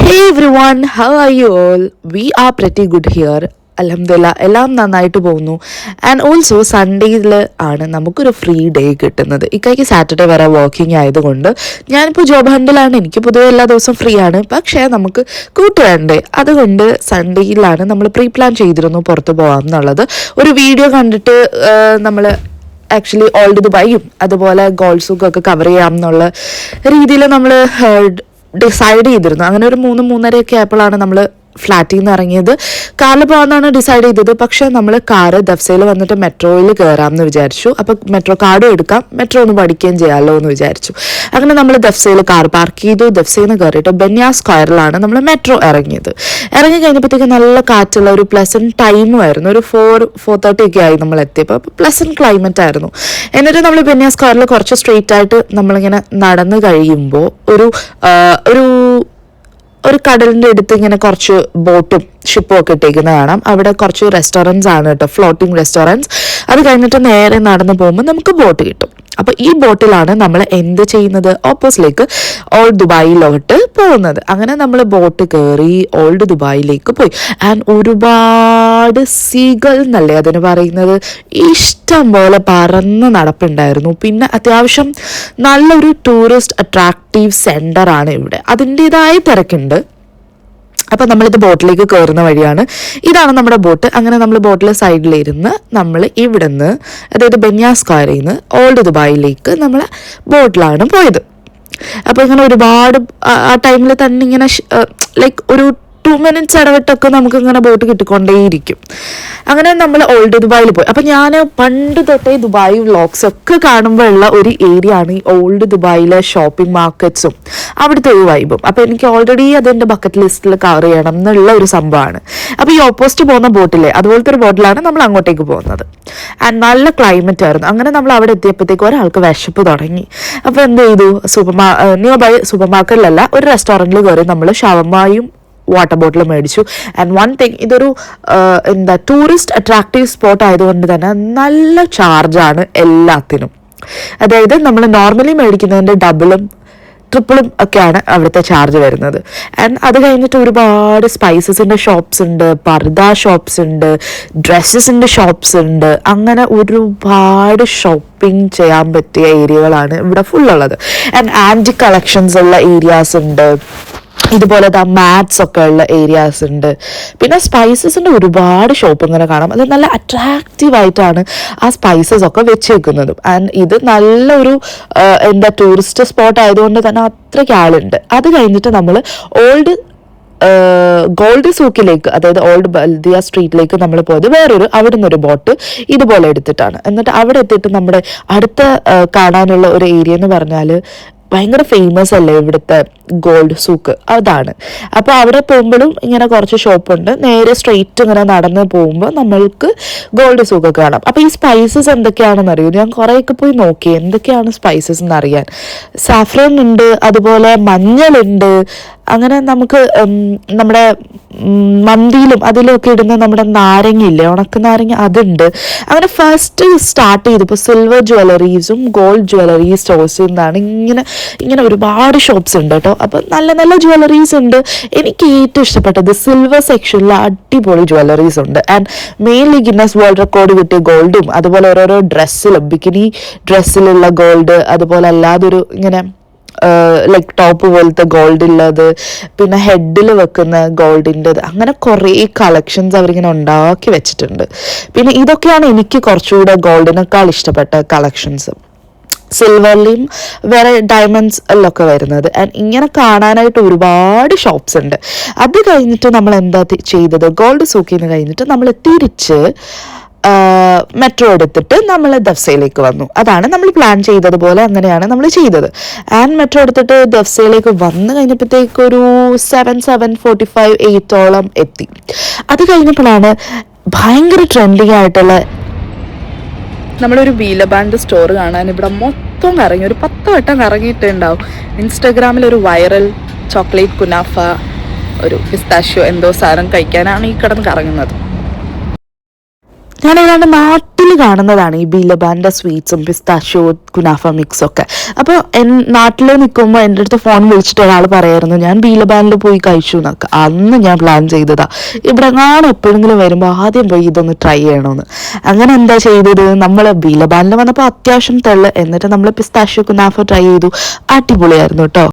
Hey everyone, how are you all? We are pretty good here. അൽഹംദുലില്ലാ എല്ലാം നന്നായിട്ട് പോകുന്നു. ആൻഡ് ഓൾസോ സൺഡേയിൽ ആണ് നമുക്കൊരു ഫ്രീ ഡേ കിട്ടുന്നത്. ഇക്കയ്ക്ക് സാറ്റർഡേ വരെ വർക്കിംഗ് ആയതുകൊണ്ട് ഞാനിപ്പോൾ ജോബ് ഹണ്ടിലാണ്. എനിക്ക് പൊതുവെ എല്ലാ ദിവസവും ഫ്രീ ആണ്. പക്ഷേ നമുക്ക് കൂട്ടുവേണ്ടേ, അതുകൊണ്ട് സൺഡേയിലാണ് നമ്മൾ പ്രീ പ്ലാൻ ചെയ്തിരുന്നു പുറത്ത് പോകാം എന്നുള്ളത്. ഒരു വീഡിയോ കണ്ടിട്ട് നമ്മൾ ആക്ച്വലി ഓൾഡ് ദുബായും അതുപോലെ ഗോൾഡ് സൂക്കൊക്കെ കവർ ചെയ്യാം എന്നുള്ള രീതിയിൽ നമ്മൾ ഡിസൈഡ് ചെയ്തിരുന്നു. അങ്ങനെ ഒരു 3-3:30 ആയപ്പോഴാണ് നമ്മൾ ഫ്ലാറ്റിൽ നിന്ന് ഇറങ്ങിയത്. കാറിൽ പോകാമെന്നാണ് ഡിസൈഡ് ചെയ്തത്. പക്ഷേ നമ്മൾ കാറ് ദഫ്സയിൽ വന്നിട്ട് മെട്രോയിൽ കയറാമെന്ന് വിചാരിച്ചു. അപ്പോൾ മെട്രോ കാർഡും എടുക്കാം, മെട്രോ ഒന്ന് പഠിക്കുകയും ചെയ്യാമല്ലോ എന്ന് വിചാരിച്ചു. അങ്ങനെ നമ്മൾ ദഫ്സയിൽ കാർ പാർക്ക് ചെയ്തു. ദഫ്സയിൽ നിന്ന് കയറിയിട്ട് ബന്യാ സ്ക്വയറിലാണ് നമ്മൾ മെട്രോ ഇറങ്ങിയത്. ഇറങ്ങി കഴിഞ്ഞപ്പോഴത്തേക്ക് നല്ല കാറ്റുള്ള ഒരു പ്ലസൻറ്റ് ടൈമും ആയിരുന്നു. ഒരു 4-4:30 ഒക്കെ ആയി നമ്മൾ എത്തിയപ്പോൾ. അപ്പോൾ പ്ലസൻറ്റ് ക്ലൈമറ്റ് ആയിരുന്നു. എന്നിട്ട് നമ്മൾ ബന്യാ സ്ക്വയറിൽ കുറച്ച് സ്ട്രെയിറ്റ് ആയിട്ട് നമ്മളിങ്ങനെ നടന്ന് കഴിയുമ്പോൾ ഒരു കടലിൻ്റെ അടുത്ത് ഇങ്ങനെ കുറച്ച് ബോട്ടും ഷിപ്പും ഒക്കെ ഇട്ടേക്കുന്നത് കാണാം. അവിടെ കുറച്ച് റെസ്റ്റോറൻറ്റ്സ് ആണ് കേട്ടോ, ഫ്ലോട്ടിംഗ് റെസ്റ്റോറൻറ്റ്സ്. അത് കഴിഞ്ഞിട്ട് നേരെ നടന്ന് പോകുമ്പോൾ നമുക്ക് ബോട്ട് കിട്ടും. അപ്പോൾ ഈ ബോട്ടിലാണ് നമ്മൾ എന്ത് ചെയ്യുന്നത്, ഓപ്പോസിലേക്ക് ഓൾഡ് ദുബായിലോട്ട് പോകുന്നത്. അങ്ങനെ നമ്മൾ ബോട്ട് കയറി ഓൾഡ് ദുബായിലേക്ക് പോയി. ആൻഡ് ഒരുപാട് സീകൾ എന്നല്ലേ അതിന് പറയുന്നത്, ഇഷ്ടം പോലെ പറന്ന് നടപ്പുണ്ടായിരുന്നു. പിന്നെ അത്യാവശ്യം നല്ലൊരു ടൂറിസ്റ്റ് അട്രാക്റ്റീവ് സെൻ്ററാണ് ഇവിടെ, അതിൻ്റെതായ തിരക്കുണ്ട്. അപ്പോൾ നമ്മളിത് ബോട്ടിലേക്ക് കയറുന്ന വഴിയാണ്. ഇതാണ് നമ്മുടെ ബോട്ട്. അങ്ങനെ നമ്മൾ ബോട്ടിലെ സൈഡിലിരുന്ന് നമ്മൾ ഇവിടുന്ന്, അതായത് ബന്യാ സ്ക്വയറിൽ നിന്ന് ഓൾഡ് ദുബായിലേക്ക് നമ്മൾ ബോട്ടിലാണ് പോയത്. അപ്പോൾ ഇങ്ങനെ ഒരുപാട് ആ ടൈമിൽ തന്നെ ഇങ്ങനെ ലൈക്ക് ഒരു 2 minutes ഇടവിട്ടൊക്കെ നമുക്കിങ്ങനെ ബോട്ട് കിട്ടിക്കൊണ്ടേയിരിക്കും. അങ്ങനെ നമ്മൾ ഓൾഡ് ദുബായിൽ പോയി. അപ്പം ഞാൻ പണ്ട് തൊട്ടേ ദുബായ് വ്ളോഗ്സ് ഒക്കെ കാണുമ്പോഴുള്ള ഒരു ഏരിയ ആണ് ഈ ഓൾഡ് ദുബായിലെ ഷോപ്പിംഗ് മാർക്കറ്റ്സും അവിടുത്തെ ഒരു വൈബും. അപ്പോൾ എനിക്ക് ഓൾറെഡി അതെൻ്റെ ബക്കറ്റ് ലിസ്റ്റിൽ കവർ ചെയ്യണം എന്നുള്ള ഒരു സംഭവമാണ്. അപ്പോൾ ഈ ഓപ്പോസിറ്റ് പോകുന്ന ബോട്ടിലെ അതുപോലത്തെ ഒരു ബോട്ടിലാണ് നമ്മൾ അങ്ങോട്ടേക്ക് പോകുന്നത്. ആൻഡ് നല്ല ക്ലൈമറ്റ് ആയിരുന്നു. അങ്ങനെ നമ്മൾ അവിടെ എത്തിയപ്പോഴത്തേക്ക് ഒരാൾക്ക് വിശപ്പ് തുടങ്ങി. അപ്പോൾ എന്ത് ചെയ്തു, നിയർ ബൈ സൂപ്പർ മാർക്കറ്റിലല്ല, ഒരു റെസ്റ്റോറൻറ്റിൽ കയറി നമ്മൾ ഷവർമയും വാട്ടർ ബോട്ടിൽ മേടിച്ചു. ആൻഡ് വൺ തിങ്, ഇതൊരു ടൂറിസ്റ്റ് അട്രാക്റ്റീവ് സ്പോട്ട് ആയതുകൊണ്ട് തന്നെ നല്ല ചാർജാണ് എല്ലാത്തിനും. അതായത് നമ്മൾ നോർമലി മേടിക്കുന്നതിൻ്റെ ഡബിളും ട്രിപ്പിളും ഒക്കെയാണ് അവിടുത്തെ ചാർജ് വരുന്നത്. ആൻഡ് അത് കഴിഞ്ഞിട്ട് ഒരുപാട് സ്പൈസസിൻ്റെ ഷോപ്സ് ഉണ്ട്, പർദ ഷോപ്സ് ഉണ്ട്, ഡ്രസ്സസിൻ്റെ ഷോപ്സ് ഉണ്ട്. അങ്ങനെ ഒരുപാട് ഷോപ്പിംഗ് ചെയ്യാൻ പറ്റിയ ഏരിയകളാണ് ഇവിടെ ഫുള്ളുള്ളത്. ആൻഡ് ആൻറ്റിക് കളക്ഷൻസ് ഉള്ള ഏരിയാസ് ഉണ്ട്, ഇതുപോലെ മാറ്റ്സ് ഒക്കെ ഉള്ള ഏരിയാസ് ഉണ്ട്. പിന്നെ സ്പൈസസിൻ്റെ ഒരുപാട് ഷോപ്പ് ഇങ്ങനെ കാണാം. അത് നല്ല അട്രാക്റ്റീവായിട്ടാണ് ആ സ്പൈസസ് ഒക്കെ വെച്ചേക്കുന്നതും. ആൻഡ് ഇത് നല്ലൊരു ടൂറിസ്റ്റ് സ്പോട്ട് ആയതുകൊണ്ട് തന്നെ അത്രയ്ക്ക് ആളുണ്ട്. അത് കഴിഞ്ഞിട്ട് നമ്മൾ ഗോൾഡ് സൂക്കിലേക്ക്, അതായത് ഓൾഡ് ബൽദിയ സ്ട്രീറ്റിലേക്ക് നമ്മൾ പോയത് അവിടെ നിന്നൊരു ബോട്ട് ഇതുപോലെ എടുത്തിട്ടാണ്. എന്നിട്ട് അവിടെ എത്തിയിട്ട് നമ്മുടെ അടുത്ത കാണാനുള്ള ഒരു ഏരിയ എന്ന് പറഞ്ഞാൽ ഭയങ്കര ഫേമസ് അല്ലേ ഇവിടുത്തെ ഗോൾഡ് സൂക്ക്, അതാണ്. അപ്പോൾ അവിടെ പോകുമ്പോഴും ഇങ്ങനെ കുറച്ച് ഷോപ്പുണ്ട്. നേരെ സ്ട്രെയിറ്റ് ഇങ്ങനെ നടന്ന് പോകുമ്പോൾ നമ്മൾക്ക് ഗോൾഡ് സൂക്കൊക്കെ കാണാം. അപ്പോൾ ഈ സ്പൈസസ് എന്തൊക്കെയാണെന്ന് അറിയൂ, ഞാൻ കുറേയൊക്കെ പോയി നോക്കി എന്തൊക്കെയാണ് സ്പൈസസ് എന്നറിയാൻ. സാഫ്രൻ ഉണ്ട്, അതുപോലെ മഞ്ഞളുണ്ട്. അങ്ങനെ നമുക്ക് നമ്മുടെ മന്തിയിലും അതിലൊക്കെ ഇടുന്ന നമ്മുടെ നാരങ്ങയില്ലേ, ഉണക്ക നാരങ്ങ, അതുണ്ട്. അങ്ങനെ ഫസ്റ്റ് സ്റ്റാർട്ട് ചെയ്തപ്പോൾ സിൽവർ ജ്വല്ലറീസും ഗോൾഡ് ജ്വല്ലറി സ്റ്റോഴ്സിൽ നിന്നാണ് ഇങ്ങനെ ഒരുപാട് ഷോപ്സ് ഉണ്ട് കേട്ടോ. അപ്പം നല്ല നല്ല ജ്വല്ലറീസ് ഉണ്ട്. എനിക്ക് ഏറ്റവും ഇഷ്ടപ്പെട്ടത് സിൽവർ സെക്ഷനിൽ അടിപൊളി ജ്വല്ലറീസ് ഉണ്ട്. And mainly Guinness world record കിട്ടിയ ഗോൾഡും, അതുപോലെ ഓരോരോ ഡ്രസ്സിലും ബിക്കിനി ഡ്രസ്സിലുള്ള ഗോൾഡ്, അതുപോലെ അല്ലാതൊരു ഇങ്ങനെ ലൈക്ക് ടോപ്പ് പോലത്തെ ഗോൾഡ് ഉള്ളത്, പിന്നെ ഹെഡിൽ വെക്കുന്ന ഗോൾഡിൻ്റെത്, അങ്ങനെ കുറേ കളക്ഷൻസ് അവരിങ്ങനെ ഉണ്ടാക്കി വെച്ചിട്ടുണ്ട്. പിന്നെ ഇതൊക്കെയാണ് എനിക്ക് കുറച്ചുകൂടെ ഗോൾഡിനേക്കാൾ ഇഷ്ടപ്പെട്ട കളക്ഷൻസ്. സിൽവറിലും വേറെ ഡയമണ്ട്സ് എല്ലൊക്കെ വരുന്നത്. ആൻഡ് ഇങ്ങനെ കാണാനായിട്ട് ഒരുപാട് ഷോപ്സ് ഉണ്ട്. അത് കഴിഞ്ഞിട്ട് നമ്മൾ എന്താ ചെയ്തത്, ഗോൾഡ് സൂക്കിൽ നിന്ന് കഴിഞ്ഞിട്ട് നമ്മൾ തിരിച്ച് മെട്രോ എടുത്തിട്ട് നമ്മൾ ദഫ്സയിലേക്ക് വന്നു. അതാണ് നമ്മൾ പ്ലാൻ ചെയ്തതുപോലെ, അങ്ങനെയാണ് നമ്മൾ ചെയ്തത്. ആൻഡ് മെട്രോ എടുത്തിട്ട് ദഫ്സയിലേക്ക് വന്നു കഴിഞ്ഞപ്പോഴത്തേക്ക് ഒരു 7:45, 8 എത്തി. അത് കഴിഞ്ഞപ്പോഴാണ് ഭയങ്കര ട്രെൻഡിങ് ആയിട്ടുള്ള നമ്മളൊരു ബീലബാൻഡ് സ്റ്റോർ കാണാൻ ഇവിടെ മൊത്തം കറങ്ങി, ഒരു 10 വട്ടം കറങ്ങിയിട്ടുണ്ടാവും. ഇൻസ്റ്റാഗ്രാമിൽ ഒരു വൈറൽ ചോക്ലേറ്റ് കുനാഫ, ഒരു പിസ്താഷ്യോ എന്തോ സാധനം കഴിക്കാനാണ് ഈ കിടന്ന് കറങ്ങുന്നത്. ഞാൻ ഏതാണ്ട് നാട്ടിൽ കാണുന്നതാണ് ഈ ബീലബാൻ്റെ സ്വീറ്റ്സും പിസ്താഷ്യോ കുനാഫ മിക്സും ഒക്കെ. അപ്പോൾ നാട്ടിൽ നിൽക്കുമ്പോൾ എൻ്റെ അടുത്ത് ഫോൺ വിളിച്ചിട്ട് ഒരാൾ പറയായിരുന്നു ഞാൻ ബീലബാനിൽ പോയി കഴിച്ചു എന്നൊക്കെ. അന്ന് ഞാൻ പ്ലാൻ ചെയ്തതാ ഇവിടെ എപ്പോഴെങ്കിലും വരുമ്പോൾ ആദ്യം പോയി ഇതൊന്ന് ട്രൈ ചെയ്യണമെന്ന്. അങ്ങനെ എന്താ ചെയ്തത്, നമ്മൾ ബീലബാനിൽ വന്നപ്പോൾ അത്യാവശ്യം തെള്ള്, എന്നിട്ട് നമ്മൾ പിസ്താഷ്യോ കുനാഫ ട്രൈ ചെയ്തു. അടിപൊളിയായിരുന്നു കേട്ടോ.